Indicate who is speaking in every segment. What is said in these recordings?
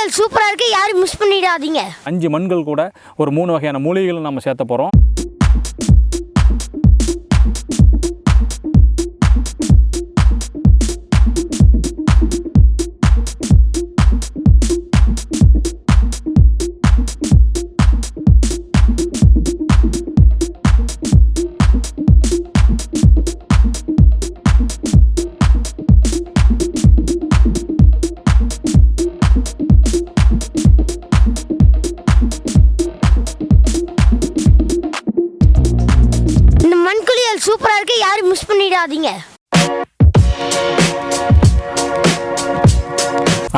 Speaker 1: மண்குளியல் சூப்பராக இருக்குது, யாரும் மிஸ் பண்ணிடாதீங்க.
Speaker 2: 5 மண்கள் கூட ஒரு 3 வகையான மூலிகைகள் நம்ம சேர்த்த போகிறோம்.
Speaker 1: சூப்பராக இருக்கு, யாரும் மிஸ் பண்ணிடாதீங்க.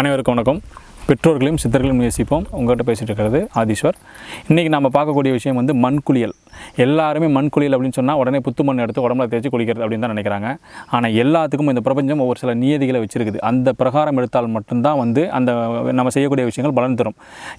Speaker 2: அனைவருக்கும் வணக்கம். பெற்றோர்களையும் சித்தர்களையும் நேசிப்போம். உங்கள்கிட்ட பேசிகிட்டு இருக்கிறது ஆதீஸ்வர். இன்றைக்கி நம்ம பார்க்கக்கூடிய விஷயம் வந்து மண்குளியல். எல்லாருமே மண்குளியல் அப்படின்னு சொன்னால் உடனே புத்து மண் எடுத்து உடம்புல தேய்ச்சி குளிக்கிறது அப்படின்னு தான் நினைக்கிறாங்க. ஆனால் எல்லாத்துக்கும் இந்த பிரபஞ்சம் ஒரு சில நியதிகளை வச்சுருக்குது. அந்த பிரகாரம் எடுத்தால் மட்டும்தான் வந்து அந்த நம்ம செய்யக்கூடிய விஷயங்கள் பலன் தரும்.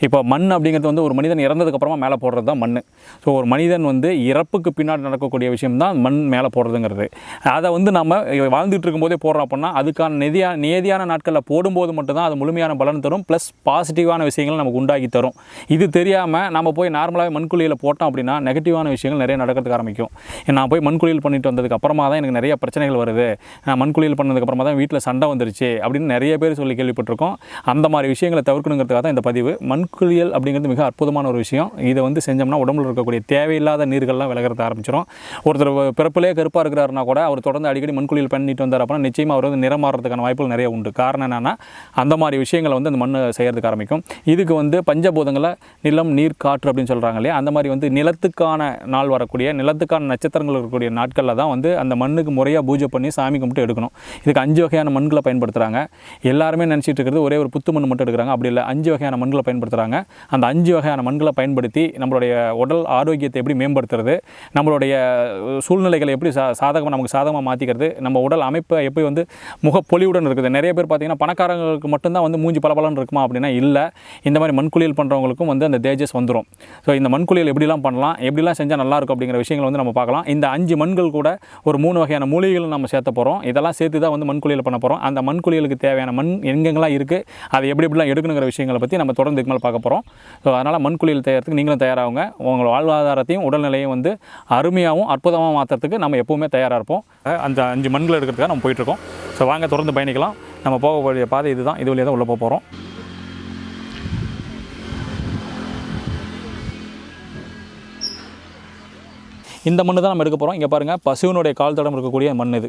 Speaker 2: இப்போ மண் அப்படிங்கிறது வந்து ஒரு மனிதன் இறந்ததுக்கப்புறமா மேலே போடுறது தான் மண். ஸோ ஒரு மனிதன் வந்து இறப்புக்கு பின்னாடி நடக்கக்கூடிய விஷயம் தான் மண் மேலே போடுறதுங்கிறது. அதை வந்து நம்ம வாழ்ந்துட்டு இருக்கும்போதே போடுறோம் அப்படின்னா அதுக்கான நியதியான நாட்களில் போடும்போது மட்டும்தான் அது முழுமையான பலன் தரும். ப்ளஸ் பாசிட்டிவான விஷயங்கள் நமக்கு உண்டாக்கி தரும். இது தெரியாமல் நம்ம போய் நார்மலாகவே மண்குளியில் போட்டோம் அப்படின்னா நெகட்டிவான விஷயங்கள் நிறைய நடக்கிறதுக்கு ஆரம்பிக்கும். நான் போய் மண்குளியல் பண்ணிட்டு வந்ததுக்கு அப்புறமா தான் எனக்கு நிறைய பிரச்சனைகள் வருது, நான் மண்குளியல் பண்ணதுக்கப்புறமா தான் வீட்டில் சண்டை வந்துருச்சு அப்படின்னு நிறைய பேர் சொல்லி கேள்விப்பட்டிருக்கோம். அந்த மாதிரி விஷயங்களை தவிர்க்கணுங்கிறதுக்காக தான் இந்த பதிவு. மண்குளியல் அப்படிங்கிறது மிக அற்புதமான ஒரு விஷயம். இதை வந்து செஞ்சோம்னா உடம்புல இருக்கக்கூடிய தேவையில்லாத நீர்கள்லாம் விலகிறது ஆரம்பிச்சிடும். ஒருத்தர் பிறப்பிலே கருப்பாக இருக்கிறாருனா கூட அவர் தொடர்ந்து அடிக்கடி மண்குளியல் பண்ணிட்டு வந்தார் அப்படின்னா நிச்சயமாக அவர் வந்து நிறம் மாறுறதுக்கான வாய்ப்புகள் நிறைய உண்டு. காரணம் என்னென்னா அந்த மாதிரி விஷயங்களை வந்து அந்த மண் செய்கிறதுக்கு ஆரம்பிக்கும். இதுக்கு வந்து பஞ்சபூதங்களை நிலம், நீர், காற்று அப்படின்னு சொல்கிறாங்க இல்லையா, அந்த மாதிரி வந்து நிலத்துக்கான நாள் வரக்கூடிய நிலத்துக்கான நட்சத்திரங்கள் இருக்கக்கூடிய நாட்களில் தான் வந்து அந்த மண்ணுக்கு முறையாக பூஜை பண்ணி சாமி கும்பிட்டு எடுக்கணும். இதுக்கு 5 வகையான மண்களை பயன்படுத்துகிறாங்க. எல்லாருமே நினச்சிட்டு இருக்கிறது ஒரே ஒரு புத்து மண் மட்டும் எடுக்கிறாங்க. அப்படி இல்லை, 5 வகையான மண்களை பயன்படுத்துகிறாங்க. அந்த 5 வகையான மண்களை பயன்படுத்தி நம்மளுடைய உடல் ஆரோக்கியத்தை எப்படி மேம்படுத்துறது, நம்மளுடைய சூழ்நிலைகளை எப்படி நமக்கு சாதகமாக மாற்றிக்கிறது, நம்ம உடல் அமைப்பை எப்படி வந்து முகப்பொலிவுடன் இருக்குது. நிறைய பேர் பார்த்திங்கன்னா பணக்காரங்களுக்கு மட்டும்தான் வந்து மூஞ்சி பலபலன்னு இருக்குமா அப்படின்னா இல்லை, இந்த மாதிரி மண்குளியல் பண்ணுறவங்களுக்கும் வந்து அந்த தேஜஸ் வந்துடும். ஸோ இந்த மண்குளியல் எப்படிலாம் பண்ணலாம், எப்படிலாம் செஞ்சால் நல்லாயிருக்கும் அப்படிங்கிற விஷயங்கள் வந்து நம்ம பார்க்கலாம். இந்த 5 மண்கள் கூட ஒரு 3 வகையான மூலிகைகள் நம்ம சேர்த்த போகிறோம். இதெல்லாம் சேர்த்து தான் வந்து மண்குளியல் பண்ண போகிறோம். அந்த மண்குளியலுக்கு தேவையான மண் எங்கெங்கெல்லாம் இருக்குது, அதை எப்படிலாம் எடுக்கணுங்கிற விஷயங்களை பற்றி நம்ம தொடர்ந்து இதுக்கு மேலே பார்க்க போகிறோம். ஸோ அதனால் மண்குளியல் தயாரிக்கிறதுக்கு நீங்களும் தயாராகுங்க. உங்கள் வாழ்வாதாரத்தையும் உடல்நிலையும் வந்து அருமையாகவும் அற்புதமாக மாற்றுறதுக்கு நம்ம எப்போவுமே தயாராக இருப்போம். அந்த 5 மண்களை எடுக்கிறதுக்காக நம்ம போயிட்டுருக்கோம். ஸோ வாங்க தொடர்ந்து பயணிக்கலாம். நம்ம போகக்கூடிய பாதை இதுதான், இது வழியாக தான் உள்ளே போக போகிறோம். இந்த மண்ணு தான் நம்ம எடுக்க போகிறோம். இங்கே பாருங்கள், பசுவினுடைய கால் தடம் இருக்கக்கூடிய மண் இது.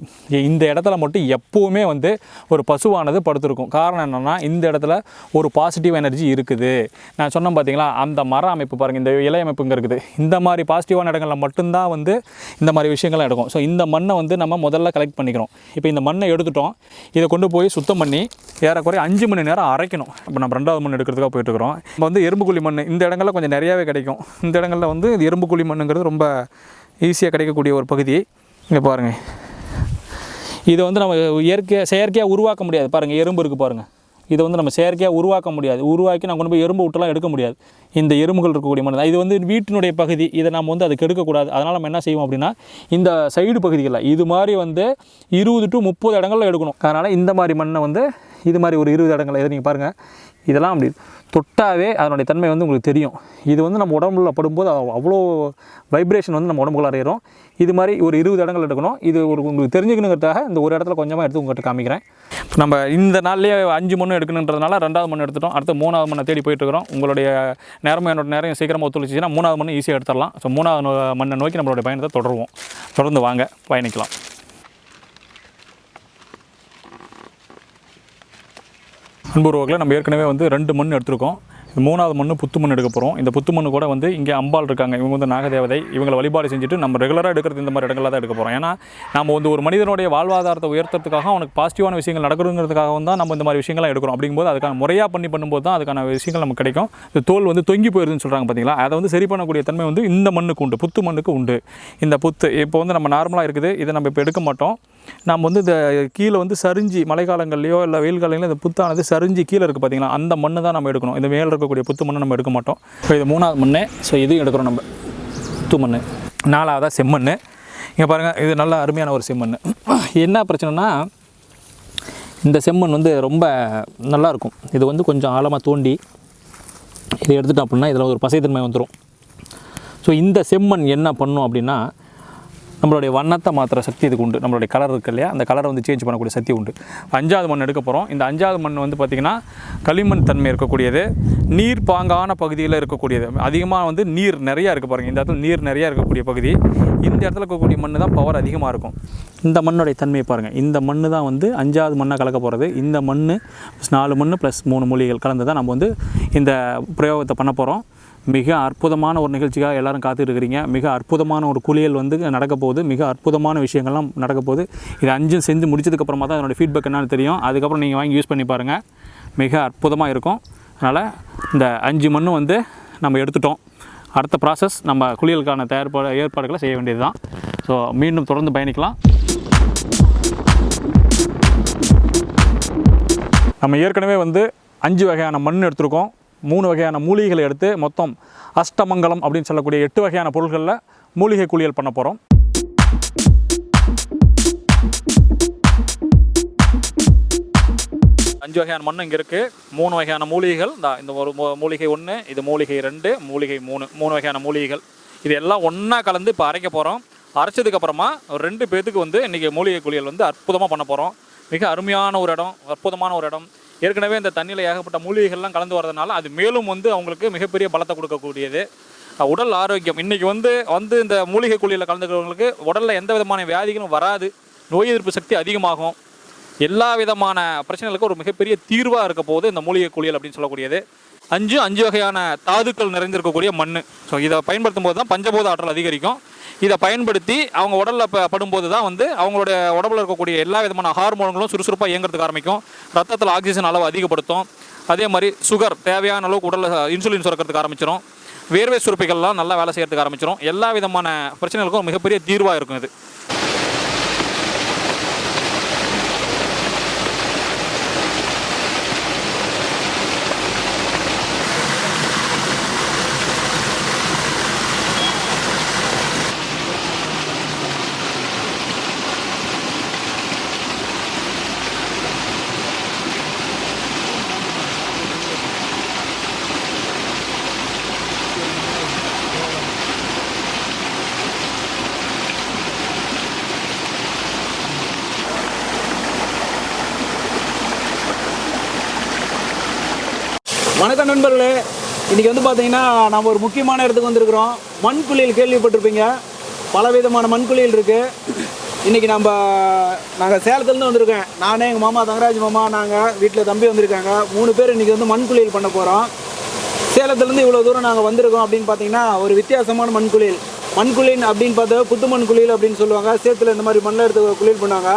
Speaker 2: இந்த இடத்துல மட்டும் எப்போவுமே வந்து ஒரு பசுவானது படுத்திருக்கும். காரணம் என்னென்னா இந்த இடத்துல ஒரு பாசிட்டிவ் எனர்ஜி இருக்குது. நான் சொன்னேன் பார்த்தீங்களா, அந்த மர அமைப்பு பாருங்கள், இந்த இலை அமைப்பு இங்கே இருக்குது. இந்த மாதிரி பாசிட்டிவான இடங்களில் மட்டும்தான் வந்து இந்த மாதிரி விஷயங்கள்லாம் எடுக்கும். ஸோ இந்த மண்ணை வந்து நம்ம முதல்ல கலெக்ட் பண்ணிக்கிறோம். இப்போ இந்த மண்ணை எடுத்துட்டோம், இதை கொண்டு போய் சுத்தம் பண்ணி ஏறக்குறைய 5 மணி நேரம் அரைக்கணும். இப்போ நம்ம 2வது மண் எடுக்கிறதுக்காக போயிட்டுருக்கிறோம். இப்போ வந்து எறும்புக்குழி மண் இந்த இடங்களில் கொஞ்சம் நிறையாவே கிடைக்கும். இந்த இடங்களில் வந்து இது எறும்புக்குழி மண்ணுங்கிறது ரொம்ப ஈஸியாக கிடைக்கக்கூடிய ஒரு பகுதி. இங்கே பாருங்கள், இதை வந்து நம்ம செயற்கையாக உருவாக்க முடியாது. பாருங்கள், எறும்பு இருக்குது பாருங்கள், இதை வந்து நம்ம செயற்கையாக உருவாக்க முடியாது. உருவாக்கி நம்ம கொண்டு போய் எறும்பு விட்டுலாம் எடுக்க முடியாது. இந்த எறும்புகள் இருக்கக்கூடிய மண் தான். இது வந்து வீட்டினுடைய பகுதி, இதை நம்ம வந்து அதுக்கு எடுக்கக்கூடாது. அதனால் நம்ம என்ன செய்வோம் அப்படின்னா இந்த சைடு பகுதிகளில் இது மாதிரி வந்து 20 to 30 இடங்களில் எடுக்கணும். அதனால் இந்த மாதிரி மண்ணை வந்து இது மாதிரி ஒரு 20 இடங்கள் இதை நீங்கள் பாருங்கள், இதெல்லாம் அப்படி தொட்டாவே அதனுடைய தன்மை வந்து உங்களுக்கு தெரியும். இது வந்து நம்ம உடம்புல படும்போது அவ்வளோ வைப்ரேஷன் வந்து நம்ம உடம்புக்குள்ள அறையிறோம். இது மாதிரி ஒரு 20 இடங்கள் எடுக்கணும். இது உங்களுக்கு தெரிஞ்சுக்கணுங்கிறதுக்காக இந்த ஒரு இடத்துல கொஞ்சமாக எடுத்து உங்கள்கிட்ட காமிக்கிறேன். நம்ம இந்த நாள்லேயே 5 மண் எடுக்கணுன்றதுனால 2வது மண் எடுத்துட்டோம். அடுத்து 3வது மண்ணை தேடி போயிட்டுருக்கிறோம். உங்களுடைய நேரமும் என்னோட நேரம் சீக்கிரமாக ஒத்துழைச்சின்னா 3வது மண் ஈஸியாக எடுத்துடலாம். ஸோ 3வது மண்ணை நோக்கி நம்மளுடைய பயணத்தை தொடருவோம். தொடர்ந்து வாங்க பயணிக்கலாம். அன்புறவர்களை நம்ம ஏற்கனவே வந்து 2 மண் எடுத்திருக்கோம். 3வது மண் புத்து மண் எடுக்க போகிறோம். இந்த புத்து மண் கூட வந்து இங்கே அம்பாள் இருக்காங்க, இவங்க வந்து நாகதேவதை, இவங்களை வழிபாடு செஞ்சுட்டு நம்ம ரெகுலராக எடுக்கிறது இந்த மாதிரி இடங்களில் தான் எடுக்க போகிறோம். ஏன்னா நம்ம வந்து ஒரு மனிதனுடைய வாழ்வாதாரத்தை உயர்த்துறதுக்காக அவனுக்கு பாசிட்டிவான விஷயங்கள் நடக்கணுங்கிறதுக்காகவும் தான் நம்ம இந்த மாதிரி விஷயங்கள்லாம் எடுக்கிறோம். அப்படிங்கும்போது அதுக்கான முறையாக பண்ணும்போது தான் அதுக்கான விஷயங்கள் நமக்கு கிடைக்கும். இந்த தோல் வந்து தொங்கி போயிருதுன்னு சொல்கிறாங்க பார்த்தீங்களா, அதை வந்து சரி பண்ணக்கூடிய தன்மை வந்து இந்த மண்ணுக்கு உண்டு, புத்து மண்ணுக்கு உண்டு. இந்த புத்து இப்போ வந்து நம்ம நார்மலாக இருக்குது, இதை நம்ம இப்போ எடுக்க மாட்டோம். நம்ம வந்து இந்த கீழே வந்து சரிஞ்சு மழை காலங்கள்லையோ இல்லை வெயில் காலங்களையோ இந்த புத்தானது சரிஞ்சு கீழே இருக்குது பார்த்தீங்களா, அந்த மண்ணு தான் நம்ம எடுக்கணும். இந்த மேலே இருக்கக்கூடிய புத்து மண்ணை நம்ம எடுக்க மாட்டோம். இப்போ இது 3வது மண். ஸோ இதையும் எடுக்கிறோம் நம்ம, புத்து மண். 4வதா செம்மண். இங்கே பாருங்கள், இது நல்ல அருமையான ஒரு செம்மண். என்ன பிரச்சனைனா இந்த செம்மண் வந்து ரொம்ப நல்லாயிருக்கும். இது வந்து கொஞ்சம் ஆழமாக தோண்டி இதை எடுத்துட்டோம் அப்படின்னா இதில் ஒரு பசைத்தன்மை வந்துடும். ஸோ இந்த செம்மண் என்ன பண்ணும் அப்படின்னா நம்மளுடைய வண்ணத்தை மாற்றுற சக்தி இதுக்கு உண்டு. நம்மளுடைய கலர் இருக்குது இல்லையா, அந்த கலரை வந்து சேஞ்ச் பண்ணக்கூடிய சக்தி உண்டு. 5வது மண் எடுக்க போகிறோம். இந்த 5வது மண் வந்து பார்த்திங்கன்னா களிமண் தன்மை இருக்கக்கூடியது, நீர் பாங்கான பகுதியில் இருக்கக்கூடியது. அதிகமாக வந்து நீர் நிறையா இருக்குது பாருங்கள். இந்த இடத்துல நீர் நிறையா இருக்கக்கூடிய பகுதி. இந்த இடத்துல இருக்கக்கூடிய மண் தான் பவர் அதிகமாக இருக்கும். இந்த மண்ணுடைய தன்மையை பாருங்கள். இந்த மண் தான் வந்து 5வது மண்ணாக கலக்க போகிறது. இந்த மண் +4 மண் +3 மூலிகைகள் கலந்து தான் நம்ம வந்து இந்த பிரயோகத்தை பண்ண போகிறோம். மிக அற்புதமான ஒரு நிகழ்ச்சிக்காக எல்லோரும் காத்துட்டு இருக்கிறீங்க. மிக அற்புதமான ஒரு குளியல் வந்து நடக்க போகுது. மிக அற்புதமான விஷயங்கள்லாம் நடக்க போகுது. இது 5 செஞ்சு முடிச்சதுக்கப்புறமா தான் அதனுடைய ஃபீட்பேக் என்னன்னு தெரியும். அதுக்கப்புறம் நீங்கள் வாங்கி யூஸ் பண்ணி பாருங்கள். மிக அற்புதமாக இருக்கும். அதனால் இந்த 5 மண் வந்து நம்ம எடுத்துட்டோம். அடுத்த ப்ராசஸ் நம்ம குளியலுக்கான ஏற்பாடுகளை செய்ய வேண்டியது தான். ஸோ மீண்டும் தொடர்ந்து பயணிக்கலாம். நம்ம ஏற்கனவே வந்து 5 வகையான மண் எடுத்துருக்கோம். 3 வகையான மூலிகைகளை எடுத்து மொத்தம் அஷ்டமங்கலம் அப்படின்னு சொல்லக்கூடிய 8 வகையான பொருட்களில் மூலிகை குளியல் பண்ண போகிறோம். அஞ்சு வகையான மண் இங்கே இருக்குது. 3 வகையான மூலிகைகள். இந்த ஒரு மூலிகை 1, இது மூலிகை 2, மூலிகை 3 வகையான மூலிகைகள். இது எல்லாம் ஒன்றா கலந்து இப்போ அரைக்க போகிறோம். அரைச்சதுக்கப்புறமா ஒரு 2 பேத்துக்கு வந்து இன்றைக்கி மூலிகை குளியல் வந்து அற்புதமாக பண்ண போகிறோம். மிக அருமையான ஒரு இடம், அற்புதமான ஒரு இடம். ஏற்கனவே இந்த தண்ணியில் ஏகப்பட்ட மூலிகைகள்லாம் கலந்து வரதுனால அது மேலும் வந்து அவங்களுக்கு மிகப்பெரிய பலத்தை கொடுக்கக்கூடியது. உடல் ஆரோக்கியம் இன்றைக்கி வந்து இந்த மூலிகை குளியலில் கலந்துக்கிறவங்களுக்கு உடலில் எந்த விதமான வியாதிகளும் வராது. நோய் எதிர்ப்பு சக்தி அதிகமாகும். எல்லா விதமான பிரச்சனைகளுக்கும் ஒரு மிகப்பெரிய தீர்வாக இருக்க போகுது இந்த மூலிகை குளியல் அப்படின்னு சொல்லக்கூடியது. 5 வகையான தாதுக்கள் நிறைந்திருக்கக்கூடிய மண். ஸோ இதை பயன்படுத்தும் போது தான் பஞ்சபூத ஆற்றல் அதிகரிக்கும். இதை பயன்படுத்தி அவங்க உடலில் படும்போது தான் வந்து அவங்களுடைய உடம்புல இருக்கக்கூடிய எல்லா விதமான ஹார்மோன்களும் சுறுசுறுப்பாக இயங்குறதுக்கு ஆரம்பிக்கும். ரத்தத்தில் ஆக்சிஜன் அளவு அதிகப்படுத்தும். அதே மாதிரி சுகர் தேவையான அளவுக்கு உடலில் இன்சுலின் சுரக்கிறதுக்கு ஆரம்பிச்சிடும். வேர்வை சுரப்பிகள்லாம் நல்லா வேலை செய்கிறதுக்கு ஆரம்பிச்சிடும். எல்லா விதமான பிரச்சனைகளுக்கும் மிகப்பெரிய தீர்வாக இருக்கும் இது.
Speaker 3: வணக்கம் நண்பர்களே, இன்றைக்கி வந்து பார்த்தீங்கன்னா நம்ம ஒரு முக்கியமான இடத்துக்கு வந்திருக்கிறோம். மண் குளியல் கேள்விப்பட்டிருப்பீங்க. பல விதமான மண் குளியல் இருக்குது. இன்றைக்கி நாங்கள் சேலத்துலேருந்து வந்திருக்கேன். நானே எங்கள் மாமா தங்கராஜ் மாமா, நாங்கள் வீட்டில் தம்பி வந்திருக்காங்க. 3 பேர் இன்றைக்கி வந்து மண் குளியல் பண்ண போகிறோம். சேலத்துலேருந்து இவ்வளோ தூரம் நாங்கள் வந்திருக்கோம் அப்படின்னு பார்த்தீங்கன்னா ஒரு வித்தியாசமான மண் குளியல். மண் குளியல் அப்படின்னு பார்த்தா புத்து மண் குளியல் அப்படின்னு சொல்லுவாங்க. சேத்துல இந்த மாதிரி மண்ணில் எடுத்து குளியல் பண்ணுவாங்க.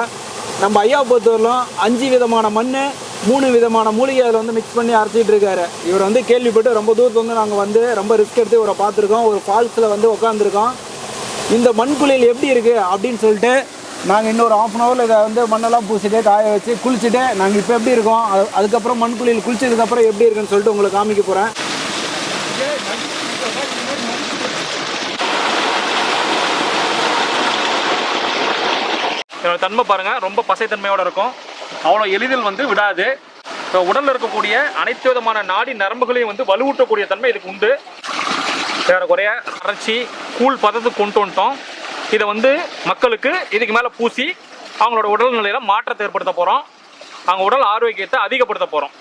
Speaker 3: நம்ம ஐயா பொறுத்தவரையிலும் 5 விதமான மண் 3 விதமான மூலிகை அதில் வந்து மிக்ஸ் பண்ணி அரைச்சிட்டு இருக்காரு. இவர் வந்து கேள்விப்பட்டு ரொம்ப தூரத்து வந்து நாங்கள் வந்து ரொம்ப ரிஸ்க் எடுத்து இவரை பார்த்துருக்கோம். ஒரு ஃபால்ஸில் வந்து உட்காந்துருக்கோம். இந்த மண் குளியல் எப்படி இருக்குது அப்படின்னு சொல்லிட்டு நாங்கள் இன்னொரு 1/2 hour இதை வந்து மண்ணெல்லாம் பூசிட்டு காய வச்சு குளிச்சுட்டு நாங்கள் இப்போ எப்படி இருக்கோம், அதுக்கப்புறம் மண் குளியல் குளிச்சதுக்கப்புறம் எப்படி இருக்குன்னு சொல்லிட்டு உங்களுக்கு காமிக்க போகிறேன்.
Speaker 2: இதோட தன்மை பாருங்கள், ரொம்ப பசைத்தன்மையோடு இருக்கும். அவ்வளோ எளிதில் வந்து விடாது. இப்போ உடலில் இருக்கக்கூடிய அனைத்து விதமான நாடி நரம்புகளையும் வந்து வலுவூட்டக்கூடிய தன்மை இதுக்கு உண்டு. வேறு குறைய அரைச்சி கூழ் பதத்துக்கு கொண்டு வந்துட்டோம். இதை வந்து மக்களுக்கு இதுக்கு மேலே பூசி அவங்களோட உடல்நிலையில் மாற்றத்தை ஏற்படுத்த போகிறோம். அவங்க உடல் ஆரோக்கியத்தை அதிகப்படுத்த போகிறோம்.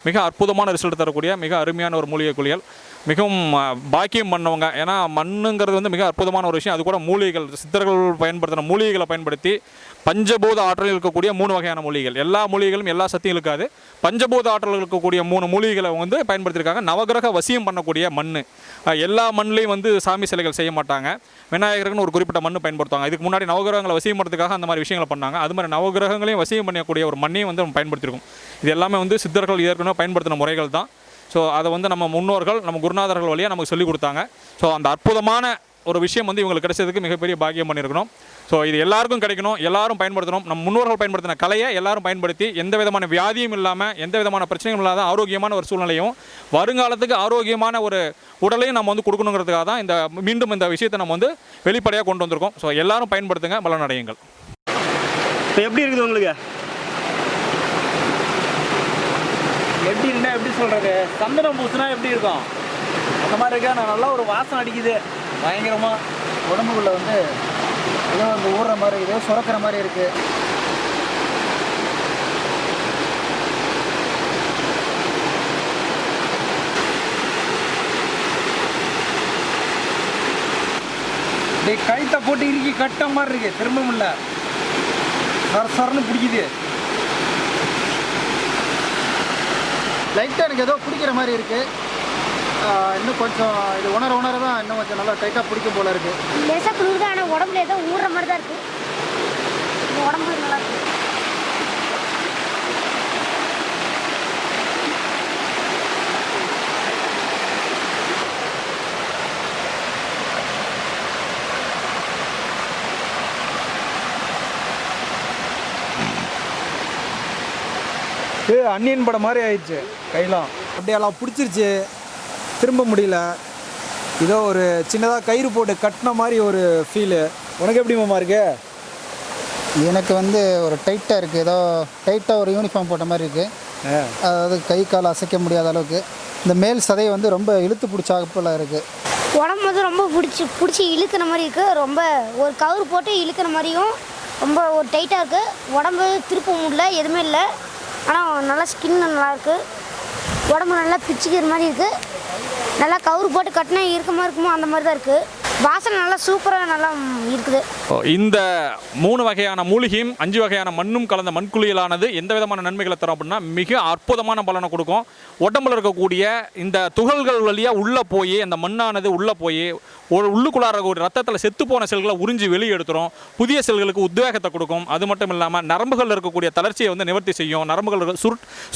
Speaker 2: மிக அற்புதமான ரிசல்ட் தரக்கூடிய மிக அருமையான ஒரு மூலிகை குளியல். மிகவும் பாக்கியம் பண்ணவங்க. ஏன்னா மண்ணுங்கிறது வந்து மிக அற்புதமான ஒரு விஷயம். அது கூட மூலிகைகள், சித்தர்கள் பயன்படுத்தின மூலிகைகளை பயன்படுத்தி பஞ்சபூத ஆற்றல் இருக்கக்கூடிய 3 வகையான மூலிகைகள். எல்லா மூலிகைகளும் எல்லா சக்தியும் இருக்காது. பஞ்சபூத ஆற்றல் இருக்கக்கூடிய 3 மூலிகைகளை வந்து பயன்படுத்தியிருக்காங்க. நவகிரக வசியம் பண்ணக்கூடிய மண். எல்லா மண்ணிலையும் வந்து சாமி சிலைகள் செய்ய மாட்டாங்க. விநாயகருக்குன்னு ஒரு குறிப்பிட்ட மண் பயன்படுத்துவாங்க. இதுக்கு முன்னாடி நவகிரகங்களை வசியம் பண்ணுறதுக்காக அந்த மாதிரி விஷயங்களை பண்ணாங்க. அது மாதிரி நவகிரகங்களையும் வசியம் பண்ணக்கூடிய ஒரு மண்ணையும் வந்து நம்ம பயன்படுத்தியிருக்கோம். இது எல்லாமே வந்து சித்தர்கள் ஏற்கனவே பயன்படுத்தின முறைகள் தான். ஸோ அதை வந்து நம்ம முன்னோர்கள், நம்ம குருநாதர்கள் வழியாக நமக்கு சொல்லிக் கொடுத்தாங்க. ஸோ அந்த அற்புதமான ஒரு விஷயம் வந்து இவங்களுக்கு கிடைச்சதுக்கு மிகப்பெரிய பாக்கியம் பண்ணியிருக்கணும். ஸோ இது எல்லாருக்கும் கிடைக்கணும், எல்லாரும் பயன்படுத்தணும். நம்ம முன்னோர்கள் பயன்படுத்தின கலையை எல்லாரும் பயன்படுத்தி எந்த விதமான வியாதியும் இல்லாமல் எந்த விதமான பிரச்சனையும் இல்லாத ஆரோக்கியமான ஒரு சூழ்நிலையும் வருங்காலத்துக்கு ஆரோக்கியமான ஒரு உடலையும் நம்ம வந்து கொடுக்கணுங்கிறதுக்காக தான் மீண்டும் இந்த விஷயத்தை நம்ம வந்து வெளிப்படையாக கொண்டு வந்திருக்கோம். ஸோ எல்லாரும் பயன்படுத்துங்க, பலனடையுங்கள்.
Speaker 3: இப்போ எப்படி இருக்குது உங்களுக்கு? எப்படி இருந்தால் எப்படி சொல்கிறது, சந்தனம் பூசுனா எப்படி இருக்கும் அந்த மாதிரி இருக்கா? நான் நல்லா ஒரு வாசம் அடிக்குது பயங்கரமாக. உடம்புக்குள்ளே வந்து ஏதோ அந்த ஊறுற மாதிரி ஏதோ சுரக்கிற மாதிரி இருக்குது. கழுத்தை போட்டு இறுக்கி கட்ட மாதிரி இருக்கு, திரும்ப முடியல, சரன்னு பிடிக்குது. லைட்டாக எனக்கு ஏதோ பிடிக்கிற மாதிரி இருக்குது. இன்னும் கொஞ்சம் இது உணர தான் இன்னும் கொஞ்சம் நல்லா டைட்டாக பிடிக்கும் போல இருக்குது.
Speaker 1: லேசாக குளிர் தான், ஆனால் உடம்புல ஏதோ ஊறுற மாதிரி தான் இருக்குது. உடம்புல நல்லா இருக்குது.
Speaker 3: அன்னியன் படம் மாதிரி ஆயிடுச்சு கையெல்லாம், அப்படியெல்லாம் பிடிச்சிருச்சு, திரும்ப முடியல. ஏதோ ஒரு சின்னதாக கயிறு போட்டு கட்டின மாதிரி ஒரு ஃபீலு. உனக்கு எப்படி மாமா இருக்கு?
Speaker 4: எனக்கு வந்து ஒரு டைட்டாக இருக்குது, ஏதோ டைட்டாக ஒரு யூனிஃபார்ம் போட்ட மாதிரி இருக்குது. அதாவது கை கால் அசைக்க முடியாத அளவுக்கு இந்த மேல் சதையை வந்து ரொம்ப இழுத்து பிடிச்சாப்புல இருக்குது.
Speaker 1: உடம்பு வந்து ரொம்ப பிடிச்சி இழுக்கிற மாதிரி இருக்குது. ரொம்ப ஒரு கவுரு போட்டு இழுக்கிற மாதிரியும் ரொம்ப ஒரு டைட்டாக இருக்குது. உடம்பு திருப்ப முடியல, எதுவுமே இல்லை. ஆனால் நல்லா ஸ்கின் நல்லாயிருக்கு. உடம்பு நல்லா பிச்சுக்கிற மாதிரி இருக்குது. நல்லா கவுரு போட்டு கட்டினா இருக்கமாக இருக்குமோ அந்த மாதிரி தான் இருக்குது. வாசனை நல்லா சூப்பராக நல்லா இருக்குது.
Speaker 2: இந்த 3 வகையான மூலிகையும் 5 வகையான மண்ணும் கலந்த மண்குளியலானது எந்த விதமான நன்மைகளை தரும் அப்படின்னா மிக அற்புதமான பலனை கொடுக்கும். உடம்புல இருக்கக்கூடிய இந்த துகள்கள் வழியாக உள்ளே போய் அந்த மண்ணானது உள்ளே போய் உள்ளுக்குள்ளார ஒரு ரத்தத்தில் செத்து போன செல்களை உறிஞ்சி வெளியே எடுத்துரும். புதிய செல்களுக்கு உத்வேகத்தை கொடுக்கும். அது மட்டும் இல்லாமல் நரம்புகளில் இருக்கக்கூடிய தளர்ச்சியை வந்து நிவர்த்தி செய்யும். நரம்புகள்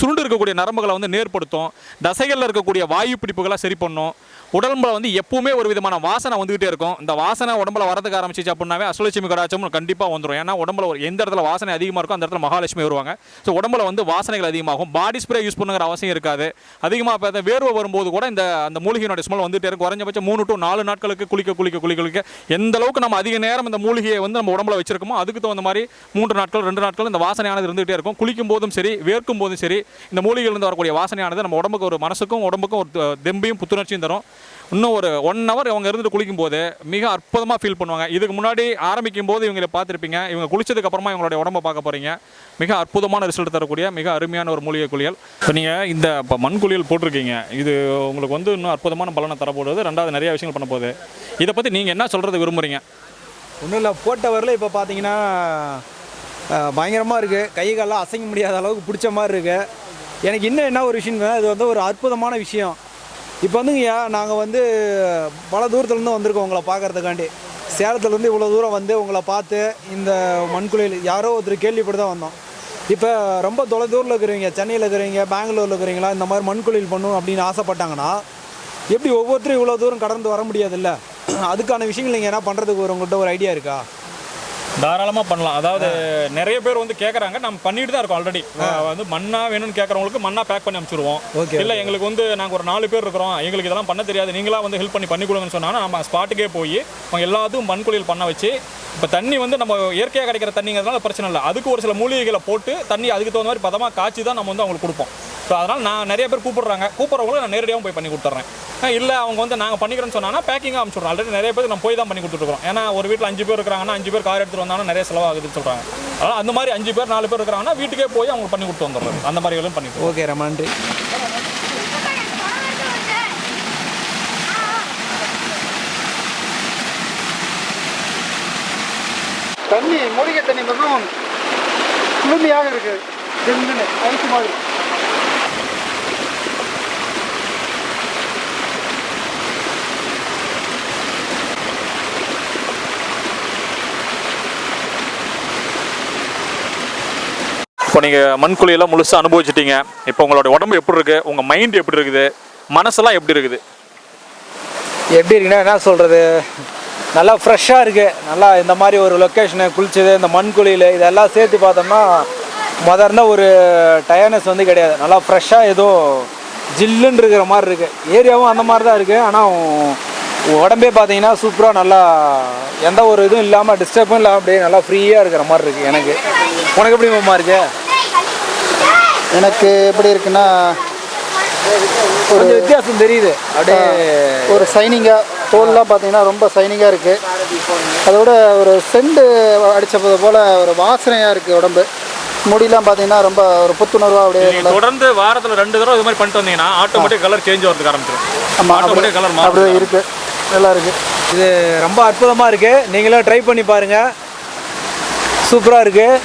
Speaker 2: சுருண்டு இருக்கக்கூடிய நரம்புகளை வந்து நேர்படுத்தும். தசைகளில் இருக்கக்கூடிய வாயு பிடிப்புகளை சரி பண்ணும். உடம்புல வந்து எப்பவுமே ஒரு விதமான வாசனை வந்துகிட்டே இருக்கும். இந்த வாசனை உடம்புல வரதுக்கு ஆரம்பிச்சிச்சு அப்படின்னாவே அஷ்டலட்சுமி கடாட்சம் கண்டிப்பாக வந்துடும். ஏன்னா உடம்புல எந்த இடத்துல வாசனை அதிகமாக இருக்கும் அந்த இடத்துல மகாலட்சுமி வருவாங்க. ஸோ உடம்புல வந்து வாசனைகள் அதிகமாகும். பாடி ஸ்ப்ரே யூஸ் பண்ணுங்கிற அவசியம் இருக்காது. அதிகமாக இப்போ வேர்வை வரும்போது கூட அந்த மூலிகையினுடைய ஸ்மெல் வந்துகிட்டே இருக்கும். குறைஞ்சபட்சம் 3 to 4 நாட்களுக்கு குளிக்க எந்த அளவுக்கு நம்ம அதிக நேரம் இந்த மூலிகையை வந்து நம்ம உடம்புல வச்சிருக்கோமோ அதுக்கு தகுந்த மாதிரி 3 நாட்கள் 2 நாட்கள் இந்த வாசனையானது இருந்துகிட்டே இருக்கும். குளிக்கும் போதும் சரி, வேர்க்கும் போதும் சரி, இந்த மூலிகையிலிருந்து வரக்கூடிய வாசனையானது நம்ம உடம்புக்கு ஒரு மனசுக்கும் உடம்புக்கும் ஒரு தெம்பையும் புத்துணர்ச்சியும் தரும். இன்னும் ஒரு 1 hour அவங்க இருந்துட்டு குளிக்கும் போது மிக அற்புதமாக ஃபீல் பண்ணுவாங்க. இதுக்கு முன்னாடி ஆரம்பிக்கும் போது இவங்களை பார்த்துருப்பீங்க. இவங்க குளிச்சதுக்கு அப்புறமா இவங்களுடைய உடம்பை பார்க்க போகிறீங்க. மிக அற்புதமான ரிசல்ட் தரக்கூடிய மிக அருமையான ஒரு மூலிகை குளியல். இப்போ நீங்கள் இந்த மண் குளியல் போட்டிருக்கீங்க, இது உங்களுக்கு வந்து இன்னும் அற்புதமான பலனை தரப்போகுது. 2வது நிறைய விஷயங்கள் பண்ண போகுது. இதை பற்றி நீங்கள் என்ன சொல்கிறது விரும்புகிறீங்க?
Speaker 3: ஒன்றும் இல்லை, போட்ட வரல இப்போ பார்த்தீங்கன்னா பயங்கரமாக இருக்குது. கை காலெலாம் அசைக்க முடியாத அளவுக்கு பிடிச்ச மாதிரி இருக்குது. எனக்கு இன்னும் என்ன ஒரு விஷயம், இது வந்து ஒரு அற்புதமான விஷயம். இப்போ வந்துங்கய்யா, நாங்கள் வந்து பல தூரத்துலேருந்து வந்திருக்கோம் உங்களை பார்க்குறதுக்காண்டி. சேலத்துலேருந்து இவ்வளோ தூரம் வந்து உங்களை பார்த்து இந்த மண்குளியல் யாரோ ஒருத்தர் கேள்விப்பட்டு தான் வந்தோம். இப்போ ரொம்ப தொலைதூரில் இருக்கிறவங்க, சென்னையில் இருக்கிறவங்க, பெங்களூரில் இருக்கிறவங்களா இந்த மாதிரி மண்குளியல் பண்ணணும் அப்படின்னு ஆசைப்பட்டாங்கன்னா எப்படி ஒவ்வொருத்தரும் இவ்வளோ தூரம் கடந்து வர முடியாதுல்ல? அதுக்கான விஷயங்கள் நீங்கள் என்ன பண்ணுறதுக்கு உங்கள்கிட்ட ஒரு ஐடியா இருக்கா?
Speaker 2: தாராளமாக பண்ணலாம். அதாவது நிறைய பேர் வந்து கேட்குறாங்க, நம்ம பண்ணிட்டு தான் இருக்கோம். ஆல்ரெடி வந்து மண்ணாக வேணும்னு கேட்குறவங்களுக்கு மண்ணாக பேக் பண்ணி அனுப்பிச்சிடுவோம். இல்லை எங்களுக்கு வந்து நாங்கள் ஒரு 4 பேர் இருக்கிறோம், எங்களுக்கு இதெல்லாம் பண்ண தெரியாது, நீங்களாக வந்து ஹெல்ப் பண்ணி கொடுங்கன்னு சொன்னால் நம்ம ஸ்பாட்டுக்கே போய் அவங்க எல்லாத்துக்கும் மண் குளியல் பண்ண வச்சு, இப்போ தண்ணி வந்து நம்ம இயற்கையாக கிடைக்கிற தண்ணிங்கிறதுனால பிரச்சனை இல்லை. அதுக்கு ஒரு சில மூலிகைகளை போட்டு தண்ணி அதுக்கு தகுந்த மாதிரி பதமாக காய்ச்சி தான் நம்ம வந்து அவங்களுக்கு கொடுப்போம். ஸோ அதனால் நான் நிறைய பேர் கூப்பிட்றவங்களும் நான் நேரடியாகவும் போய் பண்ணி கொடுத்துட்றேன். இல்லை அவங்க வந்து நாங்கள் பண்ணிக்கிறேன்னு சொன்னால் பேக்கிங்காக அனுப்பிச்சுட்றோம். ஆல்ரெடி நிறைய பேர் நம்ம போய் தான் பண்ணி கொடுத்துருக்கோம். ஏன்னா ஒரு வீட்டில் 5 பேர் இருக்கிறாங்கன்னா 5 பேர் கார் எடுத்துகிட்டு வந்தாலும் நிறைய செலவாகுதுன்னு சொல்கிறாங்க. அதனால் அந்த மாதிரி 5 பேர் 4 பேர் இருக்கிறாங்கன்னா வீட்டுக்கே போய் அவங்க பண்ணி கொடுத்து வந்துடுறோம். அந்த மாதிரிகளும் பண்ணி.
Speaker 3: ஓகே, ரொம்ப நன்றி. தண்ணி மூலிகை தண்ணி மிகவும் குளுமையாக இருக்குது. ஐஸ் மாதிரி.
Speaker 2: இப்போ நீங்கள் மண்குழியெல்லாம் முழுசாக அனுபவிச்சிட்டிங்க. இப்போ உங்களோட உடம்பு எப்படி இருக்குது, உங்கள் மைண்ட் எப்படி இருக்குது, மனசெல்லாம் எப்படி இருக்குது?
Speaker 3: எப்படி இருக்குன்னா என்ன சொல்கிறது, நல்லா ஃப்ரெஷ்ஷாக இருக்குது. நல்லா இந்த மாதிரி ஒரு லொக்கேஷனு குளிச்சது, இந்த மண் குளியல் இதெல்லாம் சேர்த்து பார்த்தோம்னா முதல்ல ஒரு டயர்னஸ் வந்து கிடையாது. நல்லா ஃப்ரெஷ்ஷாக ஏதோ ஜில்லுன்னு இருக்கிற மாதிரி இருக்குது. ஏரியாவும் அந்த மாதிரி தான் இருக்குது. ஆனால் உடம்பே பார்த்தீங்கன்னா சூப்பராக நல்லா எந்த ஒரு இதுவும் இல்லாமல் டிஸ்டர்பும் இல்லாமல் அப்படியே நல்லா ஃப்ரீயாக இருக்கிற மாதிரி இருக்குது எனக்கு. உனக்கு எப்படி மாமா இருக்கு?
Speaker 4: எனக்கு எப்படி இருக்குன்னா
Speaker 3: கொஞ்சம் வித்தியாசம் தெரியுது. அப்படியே
Speaker 4: ஒரு சைனிங்காக தோல்லாம் பார்த்தீங்கன்னா ரொம்ப சைனிங்காக இருக்குது. அதோட ஒரு செண்டு அடித்தது போல் ஒரு வாசனையாக இருக்குது உடம்பு. முடியெல்லாம் பார்த்தீங்கன்னா ரொம்ப ஒரு புத்துணர்வாக அப்படியே
Speaker 2: தொடர்ந்து வாரத்தில் 2 தடவை இது மாதிரி பண்ணிட்டு வந்தீங்கன்னா ஆட்டோமேட்டிக் கலர் சேஞ்ச் வரதுக்கு ஆரம்பிச்சிடும்.
Speaker 4: ஆமாம்,
Speaker 2: ஆட்டோமேட்டிக் கலர்
Speaker 4: அப்படி இருக்குது. நல்லா இருக்குது.
Speaker 3: இது ரொம்ப அற்புதமாக இருக்குது. நீங்களும் ட்ரை பண்ணி பாருங்கள். சூப்பராக இருக்குது.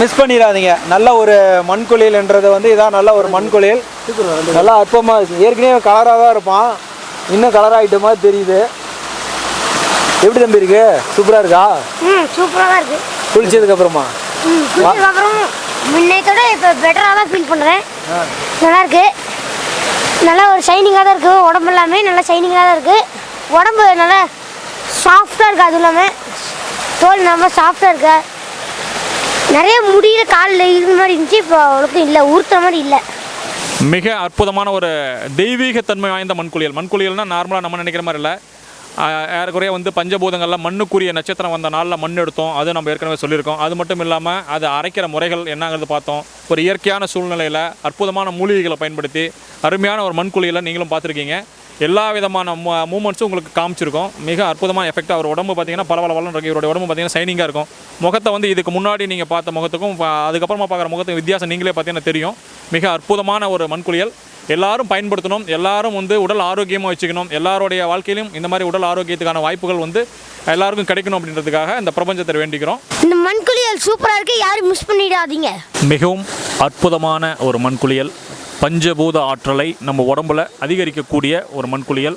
Speaker 3: மிஸ் பண்ணிடாதீங்க. நல்ல ஒரு மண் குளியல்ன்றது வந்து இதான் நல்ல ஒரு மண் குளியல். நல்லா அற்புதமாக இருக்குது. ஏற்கனவே கலராக தான் இருப்பான், இன்னும் கலர் ஆகிட்ட மாதிரி தெரியுது. எப்படி தம்பி இருக்கு? சூப்பராக இருக்கா?
Speaker 1: சூப்பராக தான் இருக்குது.
Speaker 3: குளிச்சதுக்கப்புறமா
Speaker 1: குளிச்சதுக்கப்புறம் முன்னேற்றோட இப்போ பெட்டராக தான் ஃபீல் பண்ணுறேன். நல்லாயிருக்கு. நல்லா ஒரு ஷைனிங்காக தான் இருக்குது. உடம்பு எல்லாமே நல்லா ஷைனிங்காக தான் இருக்குது. உடம்பு நல்லா சாஃப்டாக இருக்குது. அதுவும் இல்லாமல் தோல் நம்ம சாஃப்டாக இருக்கு. நிறைய முடியல காலில் இருக்கிற மாதிரி இருந்துச்சு. இப்போ அவளுக்கு இல்லை, ஊற்றுற மாதிரி இல்லை.
Speaker 2: மிக அற்புதமான ஒரு தெய்வீகத்தன்மை வாய்ந்த மண்குளியல். மண்குளியல்னால் நார்மலாக நம்ம நினைக்கிற மாதிரி இல்லை. ஏறக்குறைய வந்து பஞ்சபூதங்களில் மண்ணுக்குரிய நட்சத்திரம் வந்த நாளில் மண் எடுத்தோம். அது நம்ம ஏற்கனவே சொல்லியிருக்கோம். அது மட்டும் இல்லாமல் அது அரைக்கிற முறைகள் என்னங்கிறது பார்த்தோம். ஒரு இயற்கையான சூழ்நிலையில் அற்புதமான மூலிகைகளை பயன்படுத்தி அருமையான ஒரு மண்குளியலை நீங்களும் பார்த்துருக்கீங்க. எல்லா விதமான மூமெண்ட்ஸும் உங்களுக்கு காமிச்சிருக்கோம். மிக அற்புதமான எஃபெக்ட். அவர் உடம்பு பார்த்தீங்கன்னா பலவளன்னு இருக்கு. இவருடைய உடம்பு பார்த்தீங்கன்னா சைனிங்காக இருக்கும். முகத்தை வந்து இதுக்கு முன்னாடி நீங்கள் பார்த்த முகத்துக்கும் அதுக்கப்புறமா பார்க்குற முகத்துக்கும் வித்தியாசம் நீங்களே பார்த்தீங்கன்னா தெரியும். மிக அற்புதமான ஒரு மண்குளியல். எல்லாரும் பயன்படுத்தணும். எல்லாரும் வந்து உடல் ஆரோக்கியமாக வச்சுக்கணும். எல்லாருடைய வாழ்க்கையிலும் இந்த மாதிரி உடல் ஆரோக்கியத்துக்கான வாய்ப்புகள் வந்து எல்லாருக்கும் கிடைக்கணும் அப்படின்றதுக்காக இந்த பிரபஞ்சத்தை வேண்டிக்கிறோம்.
Speaker 1: இந்த மண்குளியல் சூப்பராக இருக்குது. யாரும் மிஸ் பண்ணிடாதீங்க.
Speaker 2: மிகவும் அற்புதமான ஒரு மண்குளியல். பஞ்சபூத ஆற்றலை நம்ம உடம்புல அதிகரிக்கக்கூடிய ஒரு மண்குளியல்.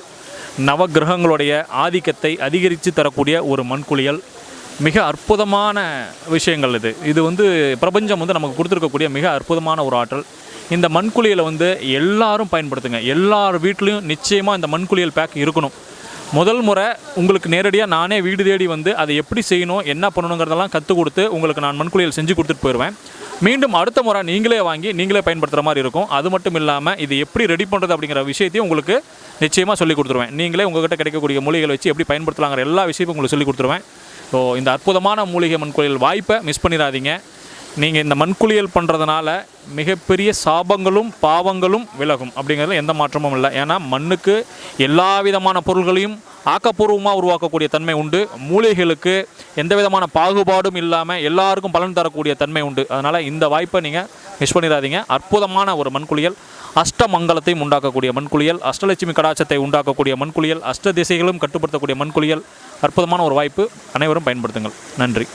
Speaker 2: நவகிரகங்களுடைய ஆதிக்கத்தை அதிகரித்து தரக்கூடிய ஒரு மண்குளியல். மிக அற்புதமான விஷயங்கள் இது வந்து பிரபஞ்சம் வந்து நமக்கு கொடுத்துருக்கக்கூடிய மிக அற்புதமான ஒரு ஆற்றல். இந்த மண்குளியலை வந்து எல்லாரும் பயன்படுத்துங்க. எல்லார் வீட்லேயும் நிச்சயமாக இந்த மண்குளியல் பேக் இருக்கணும். முதல் முறை உங்களுக்கு நேரடியாக நானே வீடு தேடி வந்து அதை எப்படி செய்யணும், என்ன பண்ணணுங்கிறதெல்லாம் கற்றுக் கொடுத்து உங்களுக்கு நான் மண்குளியல் செஞ்சு கொடுத்துட்டு போயிடுவேன். மீண்டும் அடுத்த முறை நீங்களே வாங்கி நீங்களே பயன்படுத்துகிற மாதிரி இருக்கும். அது மட்டும் இல்லாமல் இது எப்படி ரெடி பண்ணுறது அப்படிங்கிற விஷயத்தையும் உங்களுக்கு நிச்சயமாக சொல்லிக் கொடுத்துருவேன். நீங்களே உங்கள்கிட்ட கிடைக்கக்கூடிய மூலிகைகளை வச்சு எப்படி பயன்படுத்தலாங்கிற எல்லா விஷயமும் உங்களுக்கு சொல்லிக் கொடுத்துருவேன். ஸோ இந்த அற்புதமான மூலிகை மண்குளியல் வாய்ப்பை மிஸ் பண்ணிடாதீங்க. நீங்கள் இந்த மண்குளியல் பண்ணுறதுனால மிகப்பெரிய சாபங்களும் பாவங்களும் விலகும் அப்படிங்கிறதுல எந்த மாற்றமும் இல்லை. ஏன்னா மண்ணுக்கு எல்லா விதமான பொருள்களையும் ஆக்கப்பூர்வமாக உருவாக்கக்கூடிய தன்மை உண்டு. மூலிகைகளுக்கு எந்த விதமான பாகுபாடும் இல்லாமல் எல்லாருக்கும் பலன் தரக்கூடிய தன்மை உண்டு. அதனால் இந்த வாய்ப்பை நீங்கள் மிஸ் பண்ணிடாதீங்க. அற்புதமான ஒரு மண்குளியல். அஷ்டமங்கலத்தையும் உண்டாக்கக்கூடிய மண்குளியல், அஷ்டலட்சுமி கடாட்சத்தை உண்டாக்கக்கூடிய மண்குளியல், அஷ்ட திசைகளும் கட்டுப்படுத்தக்கூடிய மண்குளியல். அற்புதமான ஒரு வாய்ப்பு. அனைவரும் பயன்படுத்துங்கள். நன்றி.